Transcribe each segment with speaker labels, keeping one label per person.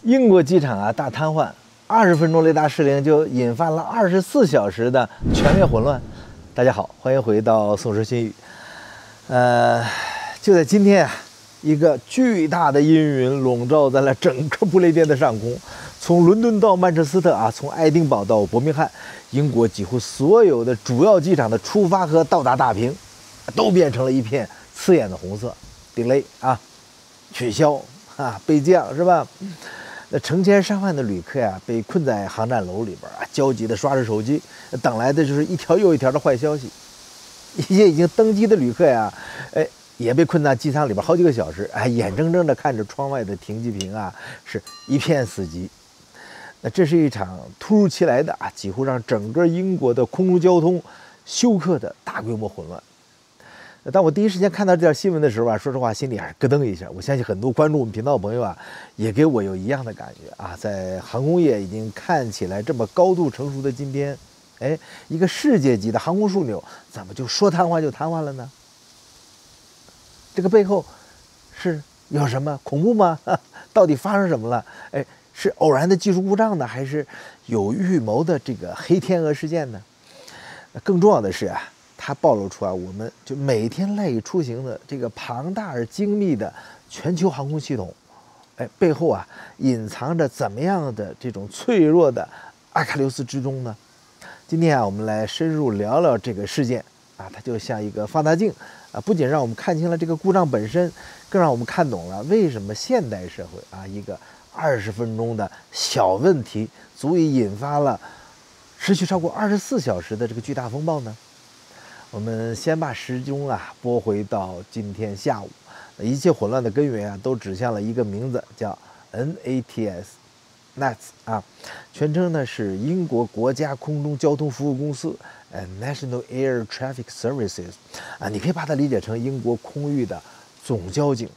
Speaker 1: 英国机场大瘫痪，20分钟雷达失灵就引发了24小时的全面混乱。大家好，欢迎回到宋时新语。就在今天一个巨大的阴云笼罩在了整个不列颠的上空，从伦敦到曼彻斯特从爱丁堡到伯明翰，英国几乎所有的主要机场的出发和到达大屏，都变成了一片刺眼的红色。delay取消被降是吧？那成千上万的旅客被困在航站楼里边焦急地刷着手机，等来的就是一条又一条的坏消息。一些已经登机的旅客也被困在机舱里边好几个小时，眼睁睁地看着窗外的停机坪是一片死寂。那这是一场突如其来的几乎让整个英国的空中交通休克的大规模混乱。当我第一时间看到这条新闻的时候说实话心里还是咯噔一下。我相信很多关注我们频道的朋友也给我有一样的感觉在航空业已经看起来这么高度成熟的今天，一个世界级的航空枢纽怎么就说瘫痪就瘫痪了呢？这个背后是有什么恐怖吗？到底发生什么了？是偶然的技术故障呢，还是有预谋的这个黑天鹅事件呢？更重要的是它暴露出我们就每天赖以出行的这个庞大而精密的全球航空系统，背后隐藏着怎么样的这种脆弱的阿喀琉斯之中呢？今天我们来深入聊聊这个事件它就像一个放大镜不仅让我们看清了这个故障本身，更让我们看懂了为什么现代社会一个20分钟的小问题足以引发了持续超过24小时的这个巨大风暴呢？我们先把时钟拨回到今天下午，一切混乱的根源都指向了一个名字，叫 NATS， 全称呢是英国国家空中交通服务公司 National Air Traffic Services， 你可以把它理解成英国空域的总交警，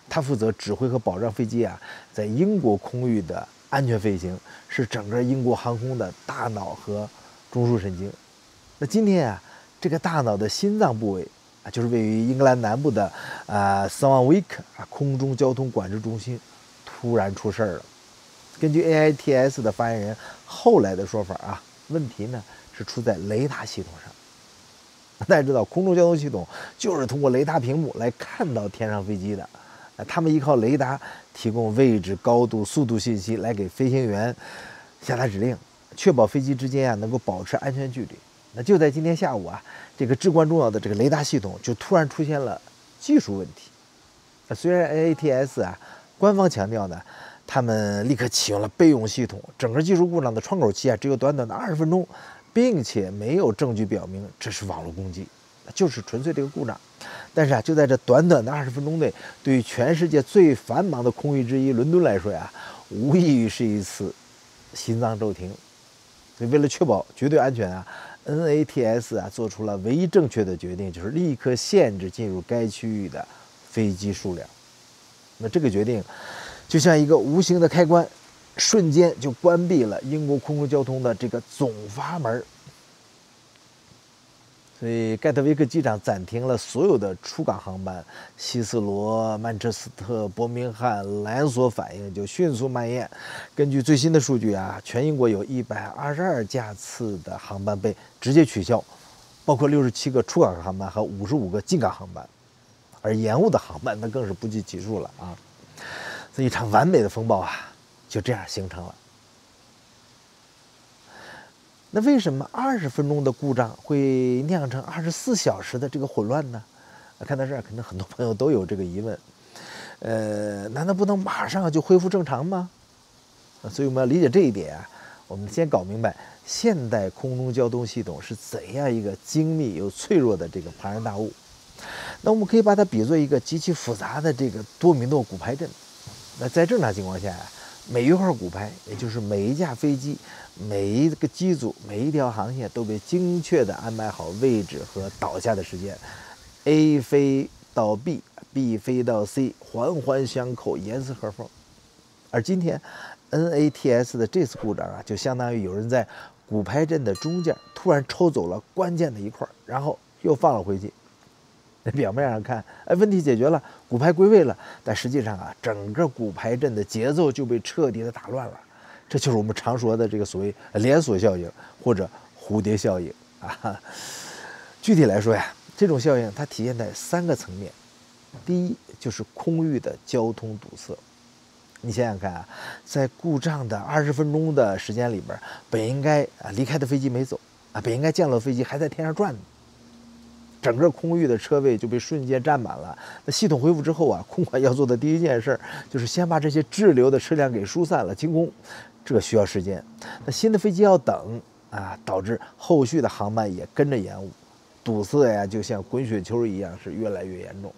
Speaker 1: 它负责指挥和保障飞机在英国空域的安全飞行，是整个英国航空的大脑和中枢神经。那今天这个大脑的心脏部位就是位于英格兰南部的Swanwick 空中交通管制中心突然出事了。根据 AITS 的发言人后来的说法问题呢是出在雷达系统上。大家知道空中交通系统就是通过雷达屏幕来看到天上飞机的，他们依靠雷达提供位置、高度、速度信息来给飞行员下达指令，确保飞机之间能够保持安全距离。那就在今天下午这个至关重要的这个雷达系统就突然出现了技术问题。虽然 AATS 官方强调呢，他们立刻启用了备用系统，整个技术故障的窗口期只有短短的20分钟，并且没有证据表明这是网络攻击，就是纯粹这个故障。但是就在这短短的20分钟内，对于全世界最繁忙的空域之一伦敦来说无异于是一次心脏骤停。所以为了确保绝对安全NATS 做出了唯一正确的决定，就是立刻限制进入该区域的飞机数量。那这个决定就像一个无形的开关，瞬间就关闭了英国空中交通的这个总阀门。所以盖特维克机场暂停了所有的出港航班，希斯罗、曼彻斯特、伯明翰连锁反应就迅速蔓延。根据最新的数据全英国有122架次的航班被直接取消，包括67个出港航班和55个进港航班，而延误的航班那更是不计其数了这一场完美的风暴就这样形成了。那为什么20分钟的故障会酿成24小时的这个混乱呢？看到这儿，可能很多朋友都有这个疑问。难道不能马上就恢复正常吗？所以我们要理解这一点我们先搞明白现代空中交通系统是怎样一个精密又脆弱的这个庞然大物。那我们可以把它比作一个极其复杂的这个多米诺骨牌阵。那在正常情况下每一块骨牌，也就是每一架飞机、每一个机组、每一条航线都被精确地安排好位置和倒下的时间。A 飞到 B，B 飞到 C， 环环相扣，严丝合缝。而今天 NATS 的这次故障就相当于有人在骨牌阵的中间突然抽走了关键的一块，然后又放了回去。表面上看，问题解决了，骨牌归位了，但实际上啊，整个骨牌阵的节奏就被彻底的打乱了。这就是我们常说的这个所谓连锁效应或者蝴蝶效应啊。具体来说呀，这种效应它体现在3个层面。第一就是空域的交通堵塞。你想想看啊，在故障的20分钟的时间里边，本应该离开的飞机没走啊，本应该降落飞机还在天上转呢。整个空域的车位就被瞬间占满了。那系统恢复之后啊，空管要做的第一件事就是先把这些滞留的车辆给疏散了，清空。这需要时间。那新的飞机要等啊，导致后续的航班也跟着延误，堵塞呀，就像滚雪球一样，是越来越严重。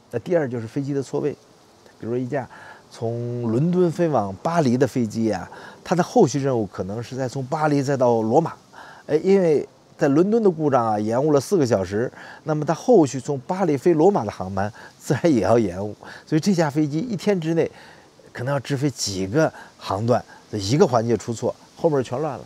Speaker 1: 那第二就是飞机的错位，比如说一架从伦敦飞往巴黎的飞机啊，它的后续任务可能是再从巴黎再到罗马，因为在伦敦的故障啊，延误了4个小时，那么它后续从巴黎飞罗马的航班自然也要延误，所以这架飞机1天之内可能要直飞几个航段，一个环节出错，后面全乱了。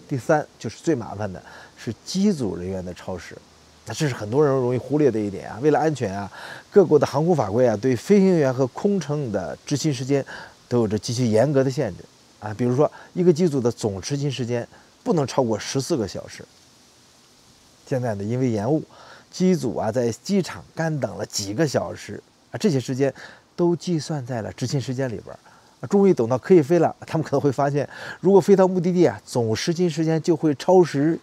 Speaker 1: 第3就是最麻烦的，是机组人员的超时。那这是很多人容易忽略的一点啊。为了安全啊，各国的航空法规啊，对飞行员和空乘的执勤时间都有着极其严格的限制啊。比如说，一个机组的总执勤时间不能超过14个小时。现在呢，因为延误，机组啊在机场干等了几个小时啊，这些时间都计算在了执勤时间里边。终于等到可以飞了，他们可能会发现，如果飞到目的地啊，总实勤时间就会超时，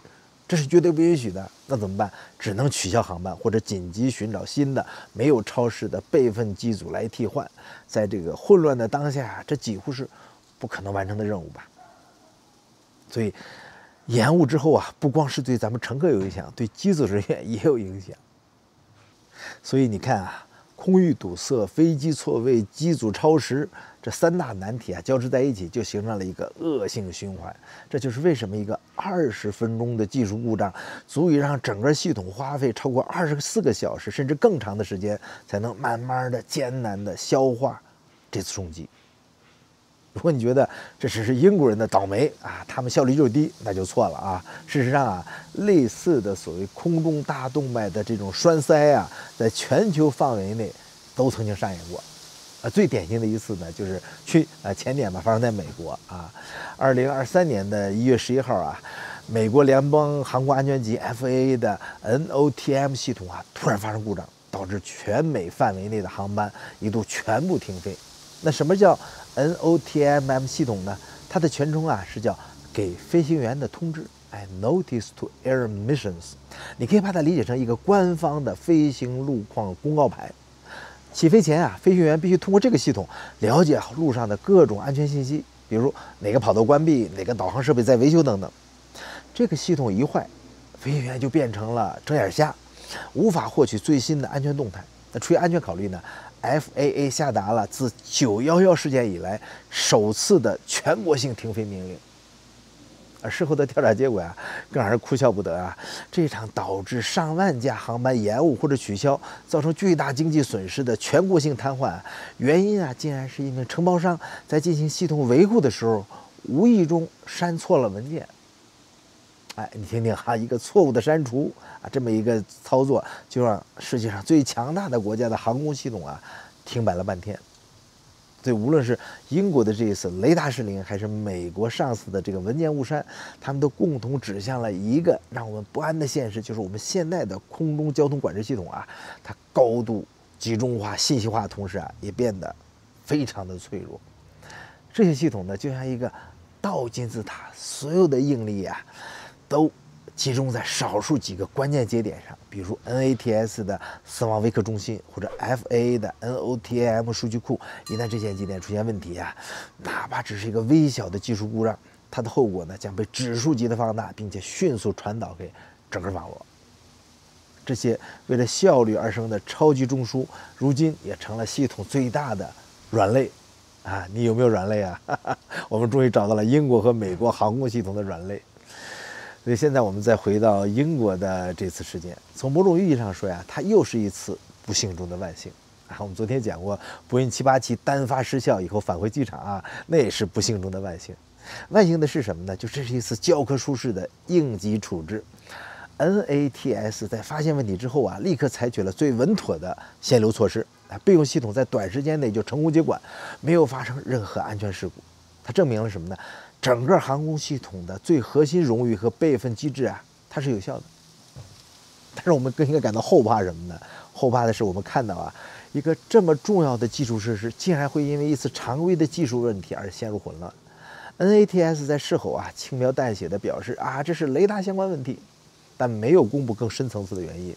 Speaker 1: 这是绝对不允许的。那怎么办？只能取消航班，或者紧急寻找新的没有超时的备份机组来替换。在这个混乱的当下，这几乎是不可能完成的任务吧。所以，延误之后啊，不光是对咱们乘客有影响，对机组人员也有影响。所以你看啊，空域堵塞、飞机错位、机组超时，这3大难题啊交织在一起，就形成了一个恶性循环。这就是为什么一个20分钟的技术故障，足以让整个系统花费超过24个小时甚至更长的时间，才能慢慢的、艰难的消化这次冲击。如果你觉得这只是英国人的倒霉啊，他们效率就低，那就错了啊。事实上啊，类似的所谓空中大动脉的这种栓塞啊，在全球范围内都曾经上演过。最典型的一次呢，就是前年吧，发生在美国啊。2023年的1月11号啊，美国联邦航空安全局 FAA 的 NOTM 系统啊，突然发生故障，导致全美范围内的航班一度全部停飞。那什么叫 NOTM 系统呢？它的全称啊是叫给飞行员的通知，Notice to Air Missions。你可以把它理解成一个官方的飞行路况公告牌。起飞前啊，飞行员必须通过这个系统了解路上的各种安全信息，比如哪个跑道关闭、哪个导航设备在维修等等。这个系统一坏，飞行员就变成了睁眼瞎，无法获取最新的安全动态。那出于安全考虑呢，FAA 下达了自911事件以来首次的全国性停飞命令。而事后的调查结果呀，更让人哭笑不得啊！这场导致上万架航班延误或者取消，造成巨大经济损失的全国性瘫痪，原因啊，竟然是一名承包商在进行系统维护的时候，无意中删错了文件。你听听哈，一个错误的删除啊，这么一个操作，就让世界上最强大的国家的航空系统啊，停摆了半天。所以，无论是英国的这一次雷达失灵，还是美国上次的这个文件误删，他们都共同指向了一个让我们不安的现实，就是我们现在的空中交通管制系统啊，它高度集中化、信息化的同时啊，也变得非常的脆弱。这些系统呢，就像一个倒金字塔，所有的应力啊，都集中在少数几个关键节点上，比如 NATS 的死亡微科中心，或者 FAA 的 NOTM 数据库。一旦这些节点出现问题啊，哪怕只是一个微小的技术故障，它的后果呢将被指数级的放大，并且迅速传导给整个网络。这些为了效率而生的超级中枢，如今也成了系统最大的软肋啊！你有没有软肋啊？我们终于找到了英国和美国航空系统的软肋。所以现在我们再回到英国的这次事件，从某种意义上说呀，它又是一次不幸中的万幸啊。我们昨天讲过，波音787单发失效以后返回机场啊，那也是不幸中的万幸。万幸的是什么呢？就这是一次教科书式的应急处置。NATS 在发现问题之后啊，立刻采取了最稳妥的限流措施，备用系统在短时间内就成功接管，没有发生任何安全事故。它证明了什么呢？整个航空系统的最核心荣誉和备份机制啊，它是有效的。但是我们更应该感到后怕什么呢？后怕的是我们看到啊，一个这么重要的基础设施，竟然会因为一次常规的技术问题而陷入混乱。NATS 在事后啊，轻描淡写地表示啊，这是雷达相关问题，但没有公布更深层次的原因。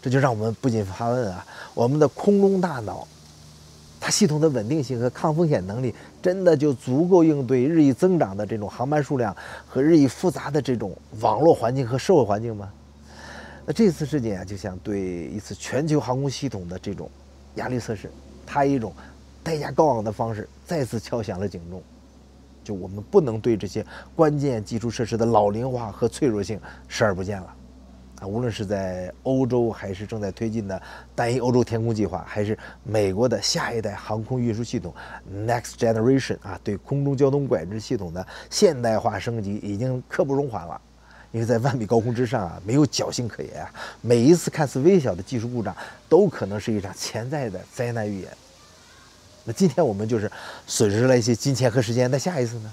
Speaker 1: 这就让我们不禁发问啊，我们的空中大脑，它系统的稳定性和抗风险能力，真的就足够应对日益增长的这种航班数量和日益复杂的这种网络环境和社会环境吗？那这次事件啊，就像对一次全球航空系统的这种压力测试，它以一种代价高昂的方式再次敲响了警钟。就我们不能对这些关键基础设施的老龄化和脆弱性视而不见了。无论是在欧洲，还是正在推进的单一欧洲天空计划，还是美国的下一代航空运输系统 Next Generation 啊，对空中交通管制系统的现代化升级已经刻不容缓了。因为在万米高空之上啊，没有侥幸可言啊，每一次看似微小的技术故障，都可能是一场潜在的灾难预演。那今天我们就是损失了一些金钱和时间，那下一次呢？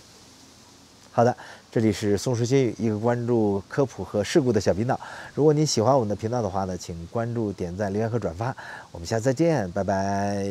Speaker 1: 好的，这里是松树新语，一个关注科普和事故的小频道。如果你喜欢我们的频道的话呢，请关注、点赞、留言和转发。我们下次再见，拜拜。